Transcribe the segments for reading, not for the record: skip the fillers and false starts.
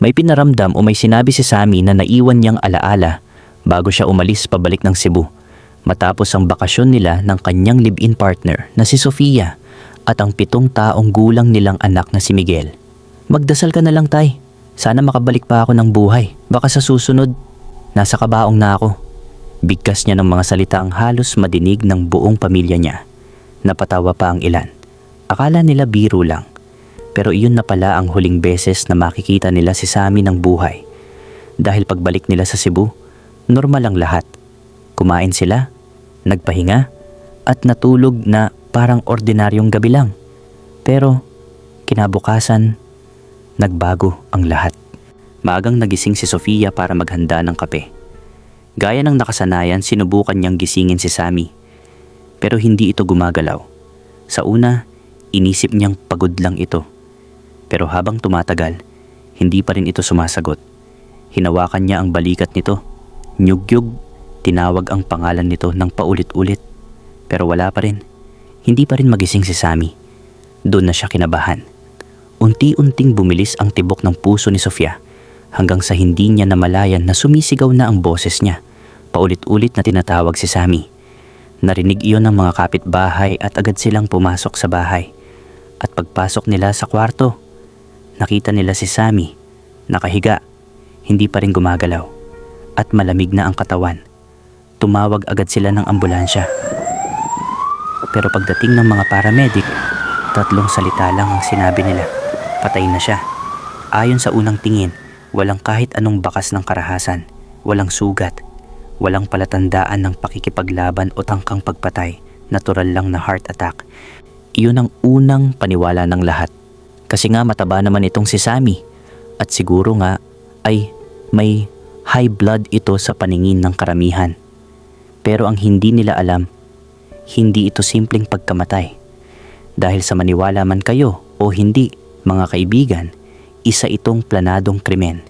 May pinaramdam o may sinabi si Sammy na naiwan niyang alaala bago siya umalis pabalik ng Cebu matapos ang bakasyon nila ng kanyang live-in partner na si Sofia at ang 7 taong gulang nilang anak na si Miguel. Magdasal ka na lang, tay. Sana makabalik pa ako ng buhay. Baka sa susunod, nasa kabaong na ako. Bigkas niya ng mga salita ang halos madinig ng buong pamilya niya. Napatawa pa ang ilan. Akala nila biro lang. Pero iyon na pala ang huling beses na makikita nila si Sammy ng buhay. Dahil pagbalik nila sa Cebu, normal ang lahat. Kumain sila, nagpahinga, at natulog na parang ordinaryong gabi lang. Pero kinabukasan, nagbago ang lahat. Maagang nagising si Sofia para maghanda ng kape. Gaya ng nakasanayan, sinubukan niyang gisingin si Sammy. Pero hindi ito gumagalaw. Sa una, inisip niyang pagod lang ito. Pero habang tumatagal, hindi pa rin ito sumasagot. Hinawakan niya ang balikat nito. Nyugyug, tinawag ang pangalan nito ng paulit-ulit. Pero wala pa rin. Hindi pa rin magising si Sammy. Doon na siya kinabahan. Unti-unting bumilis ang tibok ng puso ni Sofia hanggang sa hindi niya namalayan na sumisigaw na ang boses niya. Paulit-ulit na tinatawag si Sammy. Narinig iyon ng mga kapitbahay at agad silang pumasok sa bahay. At pagpasok nila sa kwarto, nakita nila si Sammy, nakahiga, hindi pa rin gumagalaw, at malamig na ang katawan. Tumawag agad sila ng ambulansya. Pero pagdating ng mga paramedic, 3 salita lang ang sinabi nila. Patay na siya. Ayon sa unang tingin, walang kahit anong bakas ng karahasan, walang sugat, walang palatandaan ng pakikipaglaban o tangkang pagpatay, natural lang na heart attack. Iyon ang unang paniwala ng lahat. Kasi nga mataba naman itong si Sammy at siguro nga ay may high blood ito sa paningin ng karamihan. Pero ang hindi nila alam, hindi ito simpleng pagkamatay. Dahil sa maniwala man kayo o hindi, mga kaibigan, isa itong planadong krimen.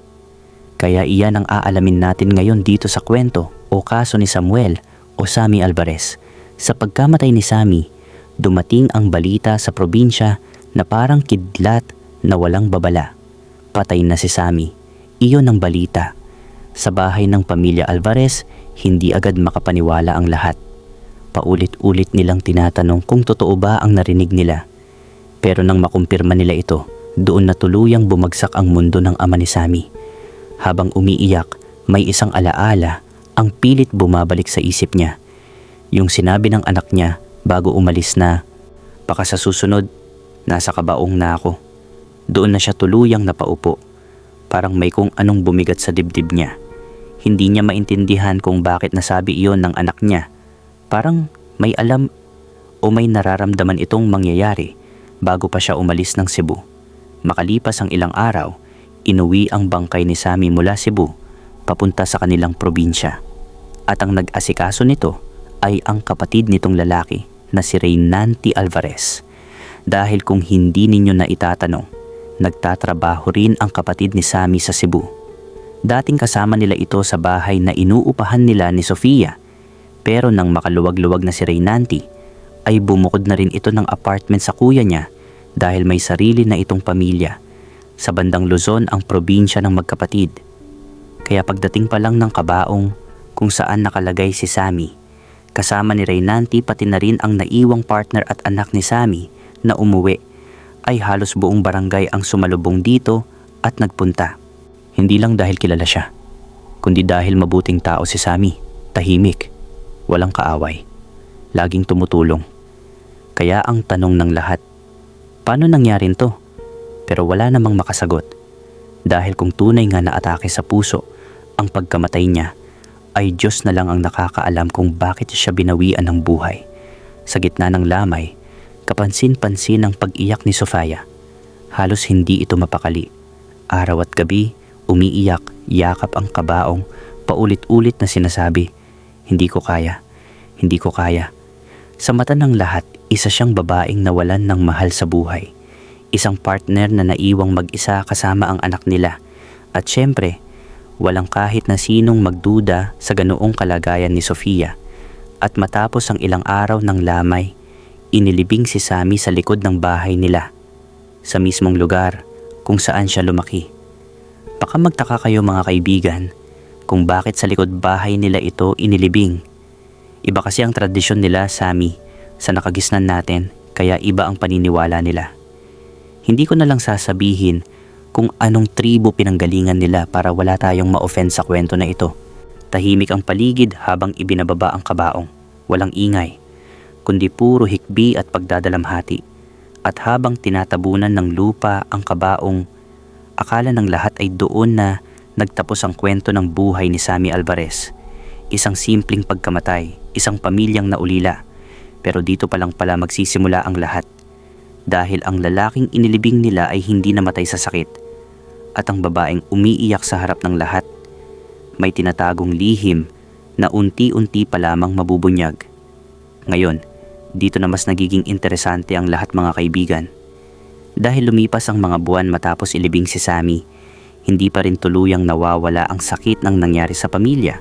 Kaya iyan ang aalamin natin ngayon dito sa kwento o kaso ni Samuel o Sammy Alvarez. Sa pagkamatay ni Sammy, dumating ang balita sa probinsya na parang kidlat na walang babala. Patay na si Sammy. Iyon ang balita. Sa bahay ng pamilya Alvarez, hindi agad makapaniwala ang lahat. Paulit-ulit nilang tinatanong kung totoo ba ang narinig nila. Pero nang makumpirma nila ito, doon na tuluyang bumagsak ang mundo ng ama ni Sammy. Habang umiiyak, may isang alaala ang pilit bumabalik sa isip niya. Yung sinabi ng anak niya bago umalis na, "Baka sa susunod, nasa kabaong na ako." Doon na siya tuluyang napaupo. Parang may kung anong bumigat sa dibdib niya. Hindi niya maintindihan kung bakit nasabi iyon ng anak niya. Parang may alam o may nararamdaman itong mangyayari bago pa siya umalis ng Cebu. Makalipas ang ilang araw, inuwi ang bangkay ni Sammy mula Cebu papunta sa kanilang probinsya. At ang nag-asikaso nito ay ang kapatid nitong lalaki na si Reynanty Alvarez. Dahil kung hindi ninyo na itatanong, nagtatrabaho rin ang kapatid ni Sammy sa Cebu. Dating kasama nila ito sa bahay na inuupahan nila ni Sofia. Pero nang makaluwag-luwag na si Reynanty, ay bumukod na rin ito ng apartment sa kuya niya dahil may sarili na itong pamilya. Sa bandang Luzon ang probinsya ng magkapatid. Kaya pagdating pa lang ng kabaong kung saan nakalagay si Sammy, kasama ni Reynanty pati na rin ang naiwang partner at anak ni Sammy na umuwi, ay halos buong barangay ang sumalubong dito at nagpunta. Hindi lang dahil kilala siya, kundi dahil mabuting tao si Sammy, tahimik, walang kaaway, laging tumutulong. Kaya ang tanong ng lahat, paano nangyarin to? Pero wala namang makasagot. Dahil kung tunay nga na atake sa puso ang pagkamatay niya, ay Diyos na lang ang nakakaalam kung bakit siya binawian ng buhay. Sa gitna ng lamay, kapansin-pansin ang pag-iyak ni Sofia. Halos hindi ito mapakali. Araw at gabi, umiiyak, yakap ang kabaong, paulit-ulit na sinasabi, "Hindi ko kaya, hindi ko kaya." Sa mata ng lahat, isa siyang babaeng nawalan ng mahal sa buhay. Isang partner na naiwang mag-isa kasama ang anak nila. At syempre, walang kahit na sinong magduda sa ganoong kalagayan ni Sofia. At matapos ang ilang araw ng lamay, inilibing si Sammy sa likod ng bahay nila, sa mismong lugar kung saan siya lumaki. Baka magtaka kayo mga kaibigan kung bakit sa likod bahay nila ito inilibing. Iba kasi ang tradisyon nila, Sami, sa nakagisnan natin, kaya iba ang paniniwala nila. Hindi ko na lang sasabihin kung anong tribo pinanggalingan nila para wala tayong ma-offend sa kwento na ito. Tahimik ang paligid habang ibinababa ang kabaong. Walang ingay, kundi puro hikbi at pagdadalamhati. At habang tinatabunan ng lupa ang kabaong, akala ng lahat ay doon na nagtapos ang kwento ng buhay ni Sami Alvarez. Isang simpleng pagkamatay, isang pamilyang naulila. Pero dito pa lang pala magsisimula ang lahat. Dahil ang lalaking inilibing nila ay hindi namatay sa sakit. At ang babaeng umiiyak sa harap ng lahat. May tinatagong lihim na unti-unti pa lamang mabubunyag. Ngayon, dito na mas nagiging interesante ang lahat mga kaibigan. Dahil lumipas ang mga buwan matapos ilibing si Sami, hindi pa rin tuluyang nawawala ang sakit ng nangyari sa pamilya.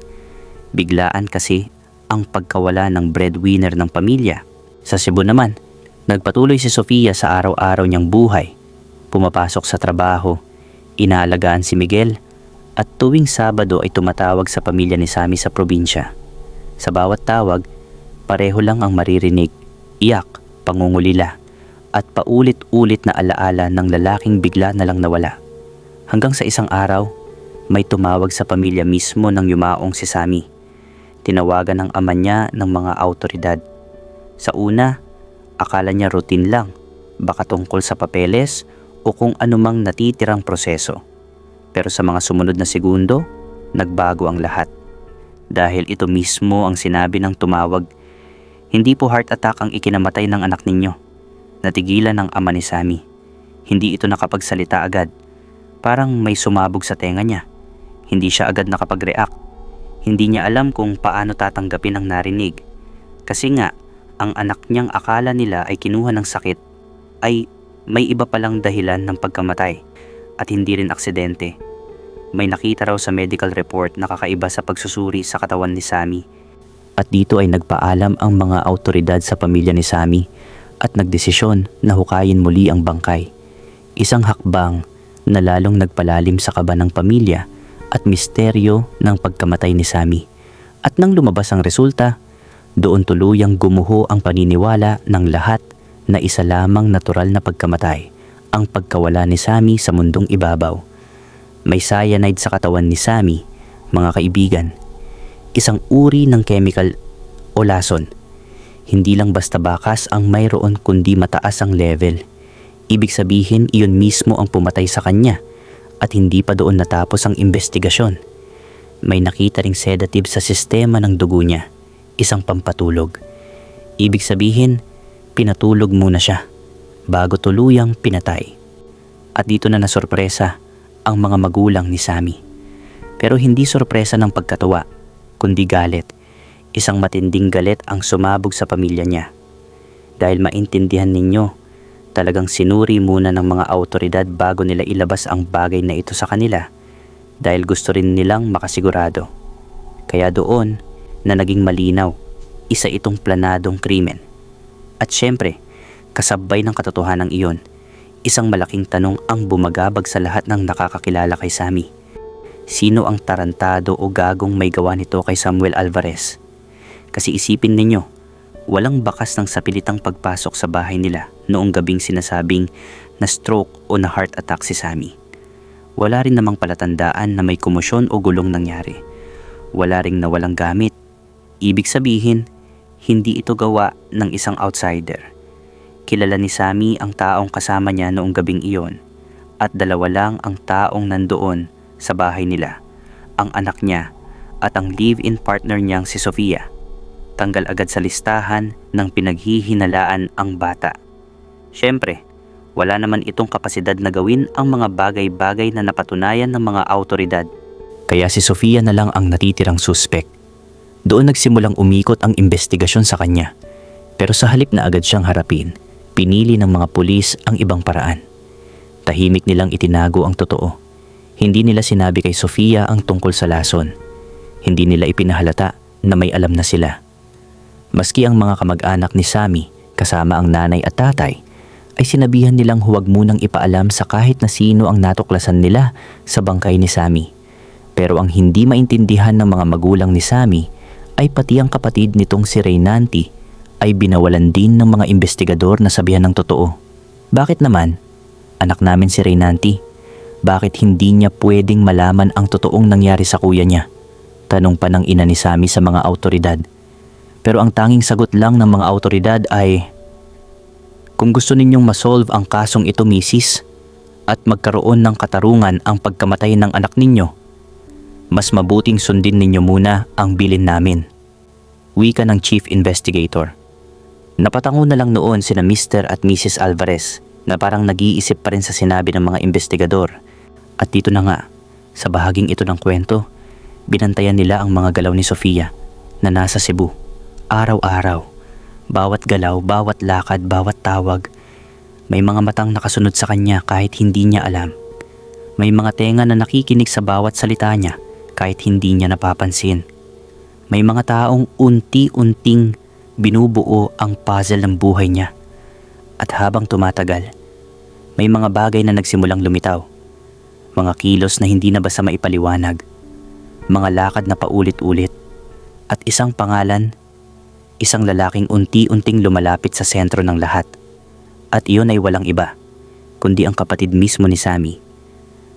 Biglaan kasi ang pagkawala ng breadwinner ng pamilya. Sa Cebu naman, nagpatuloy si Sofia sa araw-araw niyang buhay. Pumapasok sa trabaho, inaalagaan si Miguel, at tuwing Sabado ay tumatawag sa pamilya ni Sami sa probinsya. Sa bawat tawag, pareho lang ang maririnig, iyak, pangungulila, at paulit-ulit na alaala ng lalaking bigla na lang nawala. Hanggang sa isang araw, may tumawag sa pamilya mismo ng yumaong si Sami. Tinawagan ng ama niya ng mga awtoridad. Sa una, akala niya routine lang, baka tungkol sa papeles o kung anumang natitirang proseso. Pero sa mga sumunod na segundo, nagbago ang lahat. Dahil ito mismo ang sinabi ng tumawag, hindi po heart attack ang ikinamatay ng anak ninyo. Natigilan ng ama ni Sami. Hindi ito nakapagsalita agad. Parang may sumabog sa tenga niya. Hindi siya agad nakapag-react. Hindi niya alam kung paano tatanggapin ang narinig. Kasi nga, ang anak niyang akala nila ay kinuha ng sakit ay may iba palang dahilan ng pagkamatay at hindi rin aksidente. May nakita raw sa medical report na kakaiba sa pagsusuri sa katawan ni Sami. At dito ay nagpaalam ang mga awtoridad sa pamilya ni Sami at nagdesisyon na hukayin muli ang bangkay. Isang hakbang na lalong nagpalalim sa kaba ng pamilya at misteryo ng pagkamatay ni Sami. At nang lumabas ang resulta, doon tuluyang gumuho ang paniniwala ng lahat na isa lamang natural na pagkamatay, ang pagkawala ni Sami sa mundong ibabaw. May cyanide sa katawan ni Sami, mga kaibigan. Isang uri ng chemical o lason. Hindi lang basta bakas ang mayroon kundi mataas ang level. Ibig sabihin iyon mismo ang pumatay sa kanya at hindi pa doon natapos ang investigasyon. May nakita ring sedative sa sistema ng dugo niya, isang pampatulog. Ibig sabihin, pinatulog muna siya bago tuluyang pinatay. At dito na nasorpresa ang mga magulang ni Sami. Pero hindi sorpresa ng pagkatuwa, kundi galit. Isang matinding galit ang sumabog sa pamilya niya. Dahil maintindihan ninyo, talagang sinuri muna ng mga awtoridad bago nila ilabas ang bagay na ito sa kanila dahil gusto rin nilang makasigurado. Kaya doon na naging malinaw, isa itong planadong krimen. At syempre, kasabay ng katotohanan iyon, isang malaking tanong ang bumagabag sa lahat ng nakakakilala kay Sami. Sino ang tarantado o gagong may gawa nito kay Samuel Alvarez? Kasi isipin ninyo, walang bakas ng sapilitang pagpasok sa bahay nila noong gabing sinasabing na stroke o na heart attack si Sami. Wala rin namang palatandaan na may komosyon o gulong nangyari. Wala ring nawalang gamit. Ibig sabihin, hindi ito gawa ng isang outsider. Kilala ni Sami ang taong kasama niya noong gabing iyon at dalawa lang ang taong nandoon sa bahay nila, ang anak niya at ang live-in partner niyang si Sofia. Tanggal agad sa listahan ng pinaghihinalaan ang bata. Siyempre, wala naman itong kapasidad na gawin ang mga bagay-bagay na napatunayan ng mga awtoridad. Kaya si Sofia na lang ang natitirang suspek. Doon nagsimulang umikot ang investigasyon sa kanya. Pero sa halip na agad siyang harapin, pinili ng mga pulis ang ibang paraan. Tahimik nilang itinago ang totoo. Hindi nila sinabi kay Sofia ang tungkol sa lason. Hindi nila ipinahalata na may alam na sila. Maski ang mga kamag-anak ni Sami, kasama ang nanay at tatay, ay sinabihan nilang huwag munang ipaalam sa kahit na sino ang natuklasan nila sa bangkay ni Sammy. Pero ang hindi maintindihan ng mga magulang ni Sammy ay pati ang kapatid nitong si Reynanti ay binawalan din ng mga investigador na sabihan ng totoo. Bakit naman? Anak namin si Reynanti. Bakit hindi niya pwedeng malaman ang totoong nangyari sa kuya niya? Tanong pa ng ina ni Sammy sa mga autoridad. Pero ang tanging sagot lang ng mga autoridad ay, kung gusto ninyong masolve ang kasong ito, misis, at magkaroon ng katarungan ang pagkamatay ng anak ninyo, mas mabuting sundin ninyo muna ang bilin namin. Wika ng Chief Investigator. Napatango na lang noon sina Mr. at Mrs. Alvarez na parang nag-iisip pa rin sa sinabi ng mga investigador. At dito na nga, sa bahaging ito ng kwento, binantayan nila ang mga galaw ni Sofia na nasa Cebu. Araw-araw, bawat galaw, bawat lakad, bawat tawag, may mga matang nakasunod sa kanya kahit hindi niya alam. May mga tenga na nakikinig sa bawat salita niya kahit hindi niya napapansin. May mga taong unti-unting binubuo ang puzzle ng buhay niya. At habang tumatagal, may mga bagay na nagsimulang lumitaw. Mga kilos na hindi na basta maipaliwanag. Mga lakad na paulit-ulit. At isang pangalan, isang lalaking unti-unting lumalapit sa sentro ng lahat. At iyon ay walang iba, kundi ang kapatid mismo ni Sammy.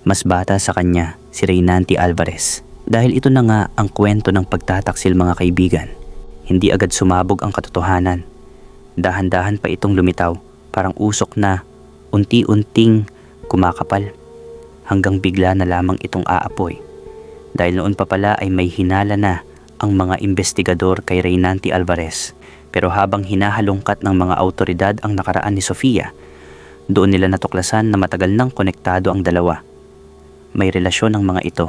Mas bata sa kanya, si Reynanti Alvarez. Dahil ito na nga ang kwento ng pagtataksil, mga kaibigan. Hindi agad sumabog ang katotohanan. Dahan-dahan pa itong lumitaw, parang usok na unti-unting kumakapal. Hanggang bigla na lamang itong aapoy. Dahil noon pa pala ay may hinala na ang mga investigador kay Reynanti Alvarez. Pero habang hinahalongkat ng mga autoridad ang nakaraan ni Sofia, doon nila natuklasan na matagal nang konektado ang dalawa. May relasyon ang mga ito.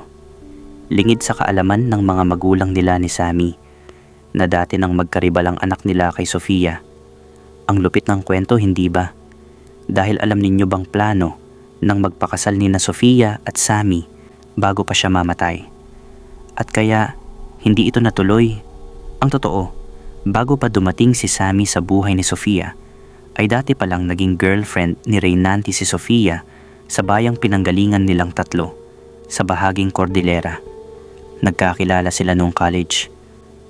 Lingid sa kaalaman ng mga magulang nila ni Sammy na dati nang magkaribalang anak nila kay Sofia. Ang lupit ng kwento, hindi ba? Dahil alam ninyo bang plano nang magpakasal ni na Sofia at Sammy bago pa siya mamatay? At kaya hindi ito natuloy. Ang totoo, bago pa dumating si Sammy sa buhay ni Sofia, ay dati palang naging girlfriend ni Reynanti si Sofia sa bayang pinanggalingan nilang tatlo sa bahaging Cordillera. Nagkakilala sila noong college.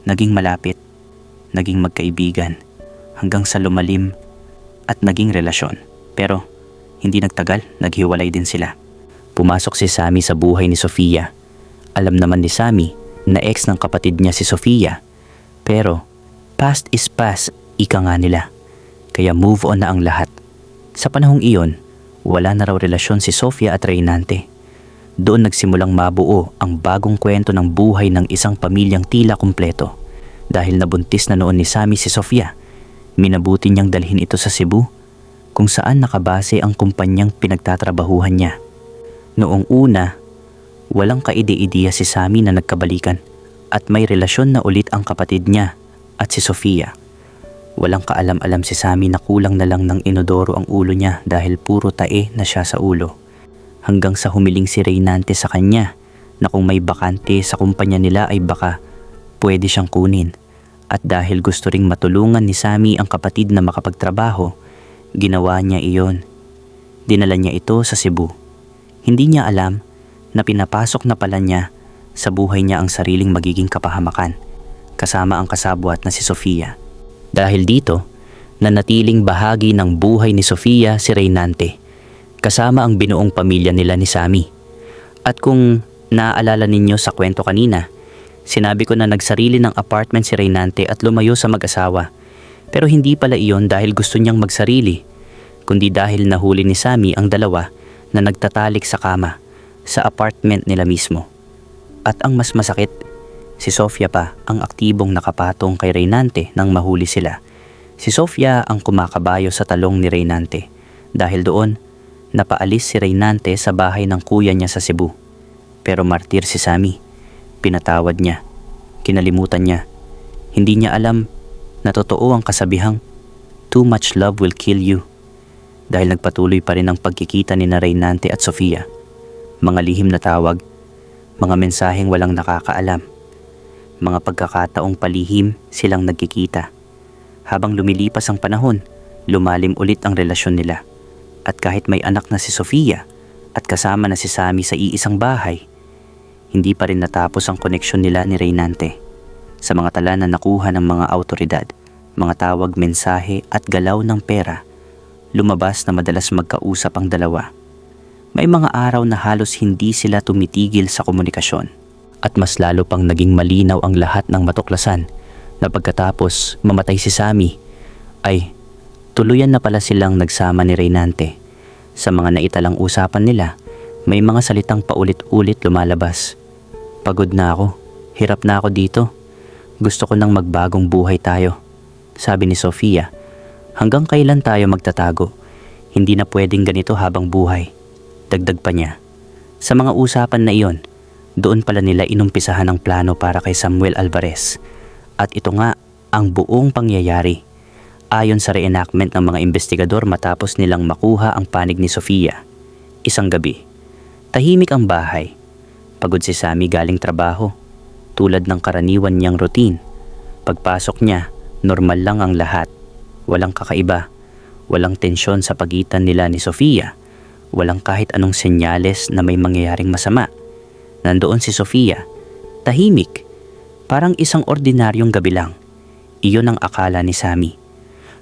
Naging malapit, naging magkaibigan, hanggang sa lumalim at naging relasyon. Pero hindi nagtagal, naghiwalay din sila. Pumasok si Sammy sa buhay ni Sofia. Alam naman ni Sammy na ex ng kapatid niya si Sofia. Pero past is past, ika nga nila. Kaya move on na ang lahat. Sa panahong iyon, wala na raw relasyon si Sofia at Reynanti. Doon nagsimulang mabuo ang bagong kwento ng buhay ng isang pamilyang tila kumpleto. Dahil nabuntis na noon ni Sammy si Sofia, minabuti niyang dalhin ito sa Cebu, kung saan nakabase ang kumpanyang pinagtatrabahuhan niya. Noong una, walang kaide-ideya si Sammy na nagkabalikan at may relasyon na ulit ang kapatid niya at si Sofia. Walang kaalam-alam si Sammy na kulang na lang ng inodoro ang ulo niya dahil puro tae na siya sa ulo. Hanggang sa humiling si Reynanti sa kanya na kung may bakante sa kumpanya nila ay baka pwede siyang kunin. At dahil gusto ring matulungan ni Sammy ang kapatid na makapagtrabaho, ginawa niya iyon. Dinala niya ito sa Cebu. Hindi niya alam na pinapasok na pala niya sa buhay niya ang sariling magiging kapahamakan, kasama ang kasabwat na si Sofia. Dahil dito, nanatiling bahagi ng buhay ni Sofia si Reynanti, kasama ang binuong pamilya nila ni Sammy. At kung naaalala ninyo sa kwento kanina, sinabi ko na nagsarili ng apartment si Reynanti at lumayo sa mag-asawa. Pero hindi pala iyon dahil gusto niyang magsarili, kundi dahil nahuli ni Sammy ang dalawa na nagtatalik sa kama sa apartment nila mismo. At ang mas masakit, si Sofia pa ang aktibong nakapatong kay Reynanti nang mahuli sila. Si Sofia ang kumakabayo sa talong ni Reynanti. Dahil doon, napaalis si Reynanti sa bahay ng kuya niya sa Cebu. Pero martir si Sammy. Pinatawad niya. Kinalimutan niya. Hindi niya alam na totoo ang kasabihang, "Too much love will kill you." Dahil nagpatuloy pa rin ang pagkikita ni na Reynanti at Sofia. Mga lihim na tawag, mga mensaheng walang nakakaalam. Mga pagkakataong palihim silang nagkikita. Habang lumilipas ang panahon, lumalim ulit ang relasyon nila. At kahit may anak na si Sofia at kasama na si Sammy sa iisang bahay, hindi pa rin natapos ang koneksyon nila ni Reynante. Sa mga tala na nakuha ng mga awtoridad, mga tawag, mensahe at galaw ng pera, lumabas na madalas magkausap ang dalawa. May mga araw na halos hindi sila tumitigil sa komunikasyon. At mas lalo pang naging malinaw ang lahat ng matuklasan na pagkatapos mamatay si Sammy, ay tuluyan na pala silang nagsama ni Reynante. Sa mga naitalang usapan nila, may mga salitang paulit-ulit lumalabas. Pagod na ako, hirap na ako dito. Gusto ko nang magbagong buhay tayo. Sabi ni Sofia, hanggang kailan tayo magtatago? Hindi na pwedeng ganito habang buhay. Dagdag pa niya, sa mga usapan na iyon, doon pala nila inumpisahan ang plano para kay Samuel Alvarez. At ito nga ang buong pangyayari. Ayon sa reenactment ng mga investigador matapos nilang makuha ang panig ni Sofia. Isang gabi, tahimik ang bahay. Pagod si Sammy galing trabaho, tulad ng karaniwan niyang routine. Pagpasok niya, normal lang ang lahat. Walang kakaiba, walang tensyon sa pagitan nila ni Sofia. Walang kahit anong senyales na may mangyayaring masama. Nandoon si Sofia, tahimik, parang isang ordinaryong gabi lang. Iyon ang akala ni Sammy.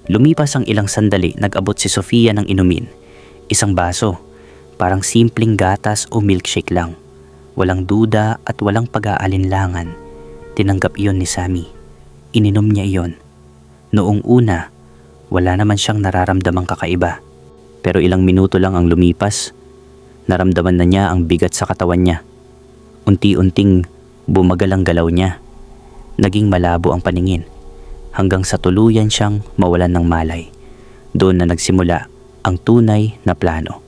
Lumipas ang ilang sandali, nag-abot si Sofia ng inumin. Isang baso, parang simpleng gatas o milkshake lang. Walang duda at walang pag-aalinlangan. Tinanggap iyon ni Sammy. Ininom niya iyon. Noong una, wala naman siyang nararamdamang kakaiba. Pero ilang minuto lang ang lumipas, naramdaman na niya ang bigat sa katawan niya. Unti-unting bumagal ang galaw niya. Naging malabo ang paningin hanggang sa tuluyan siyang mawalan ng malay. Doon na nagsimula ang tunay na plano.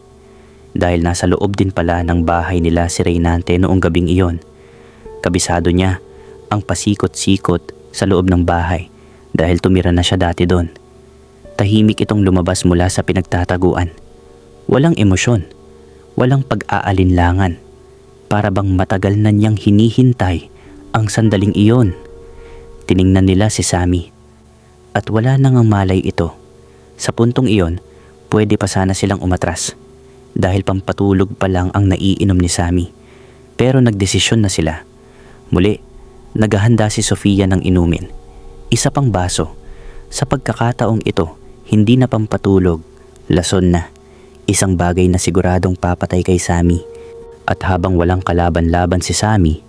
Dahil nasa loob din pala ng bahay nila si Reynante noong gabing iyon. Kabisado niya ang pasikot-sikot sa loob ng bahay dahil tumira na siya dati doon. Tahimik itong lumabas mula sa pinagtataguan. Walang emosyon, walang pag-aalinlangan. Para bang matagal na niyang hinihintay ang sandaling iyon. Tiningnan nila si Sammy at wala nang ang malay ito. Sa puntong iyon, pwede pa sana silang umatras dahil pampatulog pa lang ang naiinom ni Sammy. Pero nagdesisyon na sila. Muli, naghahanda si Sofia ng inumin. Isa pang baso. Sa pagkakataong ito, hindi na pampatulog, lason na. Isang bagay na siguradong papatay kay Sammy. At habang walang kalaban-laban si Sammy,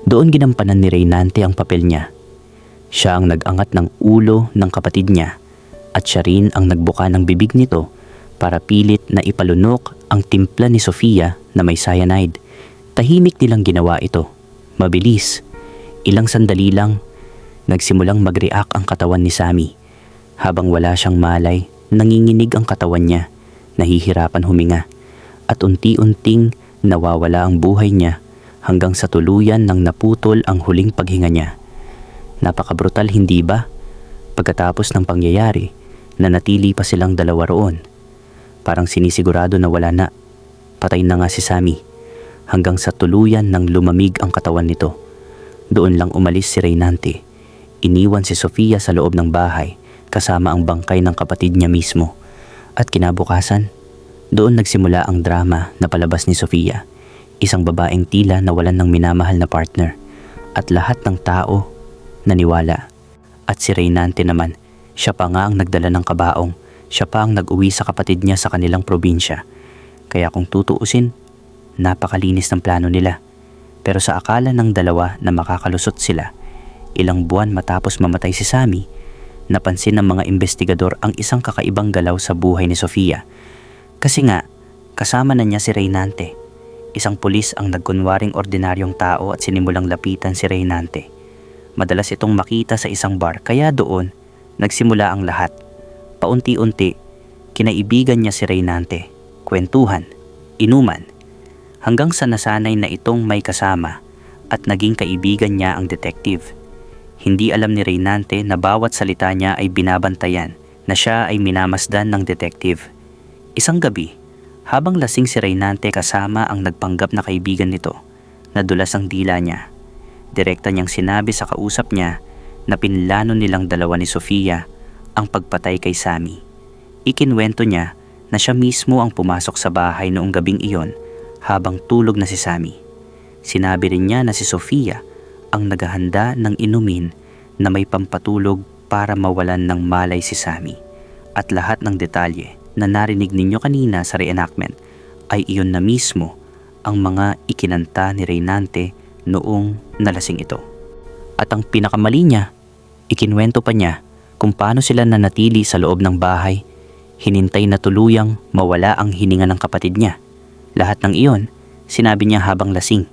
doon ginampanan ni Reynante ang papel niya. Siya ang nag-angat ng ulo ng kapatid niya at siya rin ang nagbuka ng bibig nito para pilit na ipalunok ang timpla ni Sofia na may cyanide. Tahimik nilang ginawa ito. Mabilis. Ilang sandali lang, nagsimulang mag-react ang katawan ni Sammy. Habang wala siyang malay, nanginginig ang katawan niya, nahihirapan huminga, at unti-unting nawawala ang buhay niya hanggang sa tuluyan nang naputol ang huling paghinga niya. Napakabrutal, hindi ba? Pagkatapos ng pangyayari, nanatili pa silang dalawa roon. Parang sinisigurado na wala na. Patay na nga si Sammy hanggang sa tuluyan nang lumamig ang katawan nito. Doon lang umalis si Reynante. Iniwan si Sofia sa loob ng bahay kasama ang bangkay ng kapatid niya mismo. At kinabukasan, doon nagsimula ang drama na palabas ni Sofia, isang babaeng tila nawalan ng minamahal na partner, at lahat ng tao naniwala. At si Reynante naman, siya pa nga ang nagdala ng kabaong, siya pa ang nag-uwi sa kapatid niya sa kanilang probinsya. Kaya kung tutuusin, napakalinis ng plano nila. Pero sa akala ng dalawa na makakalusot sila, ilang buwan matapos mamatay si Sammy, napansin ng mga investigador ang isang kakaibang galaw sa buhay ni Sofia. Kasi nga, kasama na niya si Reynante. Isang pulis ang nagkunwaring ordinaryong tao at sinimulang lapitan si Reynante. Madalas itong makita sa isang bar, kaya doon nagsimula ang lahat. Paunti-unti, kinaibigan niya si Reynante, kwentuhan, inuman, hanggang sa nasanay na itong may kasama at naging kaibigan niya ang detective. Hindi alam ni Reynante na bawat salita niya ay binabantayan, na siya ay minamasdan ng detective. Isang gabi, habang lasing si Reynante kasama ang nagpanggap na kaibigan nito, nadulas ang dila niya. Direkta niyang sinabi sa kausap niya na pinlano nilang dalawa ni Sofia ang pagpatay kay Sammy. Ikinwento niya na siya mismo ang pumasok sa bahay noong gabing iyon habang tulog na si Sammy. Sinabi rin niya na si Sofia ang naghahanda ng inumin na may pampatulog para mawalan ng malay si Sammy. At lahat ng detalye na narinig ninyo kanina sa reenactment ay iyon na mismo ang mga ikinanta ni Reynante noong nalasing ito. At ang pinakamali niya, ikinwento pa niya kung paano sila nanatili sa loob ng bahay, hinintay na tuluyang mawala ang hininga ng kapatid niya. Lahat ng iyon, sinabi niya habang lasing,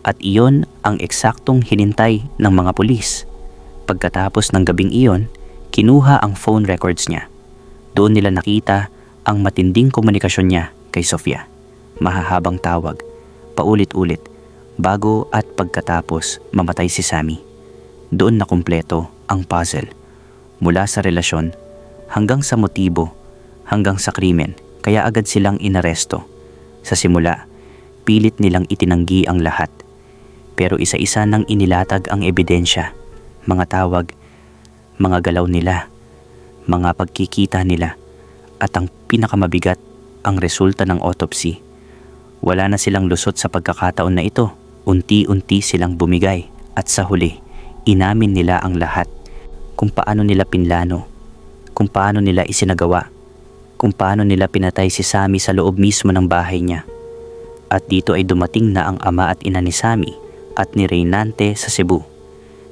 at iyon ang eksaktong hinintay ng mga pulis. Pagkatapos ng gabing iyon, kinuha ang phone records niya. Doon nila nakita ang matinding komunikasyon niya kay Sofia. Mahahabang tawag, paulit-ulit, bago at pagkatapos mamatay si Sammy. Doon na kumpleto ang puzzle. Mula sa relasyon, hanggang sa motibo, hanggang sa krimen, kaya agad silang inaresto. Sa simula, pilit nilang itinanggi ang lahat. Pero isa-isa nang inilatag ang ebidensya, mga tawag, mga galaw nila, mga pagkikita nila, at ang pinakamabigat, ang resulta ng autopsy. Wala na silang lusot sa pagkakataon na ito. Unti-unti silang bumigay at sa huli, inamin nila ang lahat. Kung paano nila pinlano, kung paano nila isinagawa, kung paano nila pinatay si Sammy sa loob mismo ng bahay niya. At dito ay dumating na ang ama at ina ni Sammy at ni Reynante sa Cebu.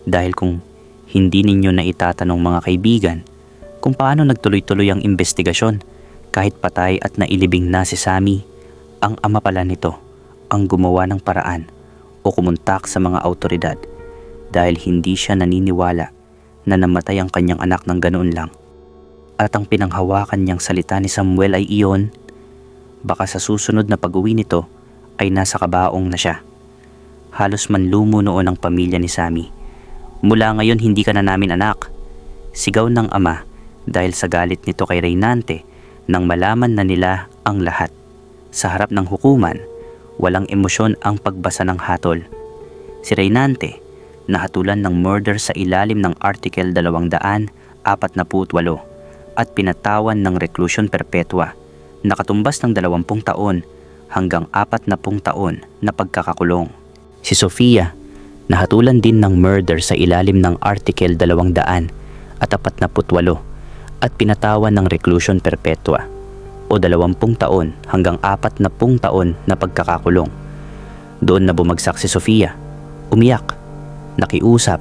Dahil kung hindi ninyo na itatanong mga kaibigan kung paano nagtuloy-tuloy ang investigasyon kahit patay at nailibing na si Sammy, ang ama pala nito ang gumawa ng paraan o kumontak sa mga awtoridad dahil hindi siya naniniwala na namatay ang kanyang anak ng ganoon lang. At ang pinanghawakan niyang salita ni Samuel ay iyon, baka sa susunod na pag-uwi nito ay nasa kabaong na siya. Halos manlumo noon ang pamilya ni Sammy. Mula ngayon hindi ka na namin anak, sigaw ng ama dahil sa galit nito kay Reynante nang malaman na nila ang lahat. Sa harap ng hukuman, walang emosyon ang pagbasa ng hatol. Si Reynante, nahatulan ng murder sa ilalim ng Article 248 at pinatawan ng reclusion perpetua na katumbas ng 20 taon hanggang 40 taon na pagkakakulong. Si Sofia, nahatulan din ng murder sa ilalim ng Article 248 at pinatawan ng reclusion perpetua o 20 taon hanggang 40 taon na pagkakakulong. Doon na bumagsak si Sofia. Umiyak, nakiusap.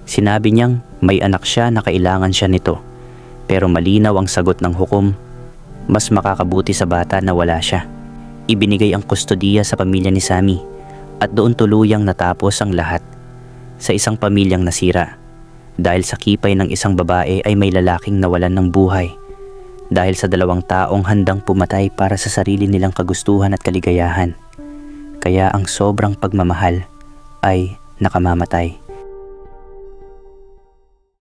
Sinabi niyang may anak siya na kailangan siya nito. Pero malinaw ang sagot ng hukom, mas makakabuti sa bata na wala siya. Ibinigay ang kustodiya sa pamilya ni Sammy at doon tuluyang natapos ang lahat. Sa isang pamilyang nasira, dahil sa kipay ng isang babae ay may lalaking nawalan ng buhay. Dahil sa 2 taong handang pumatay para sa sarili nilang kagustuhan at kaligayahan. Kaya ang sobrang pagmamahal ay nakamamatay.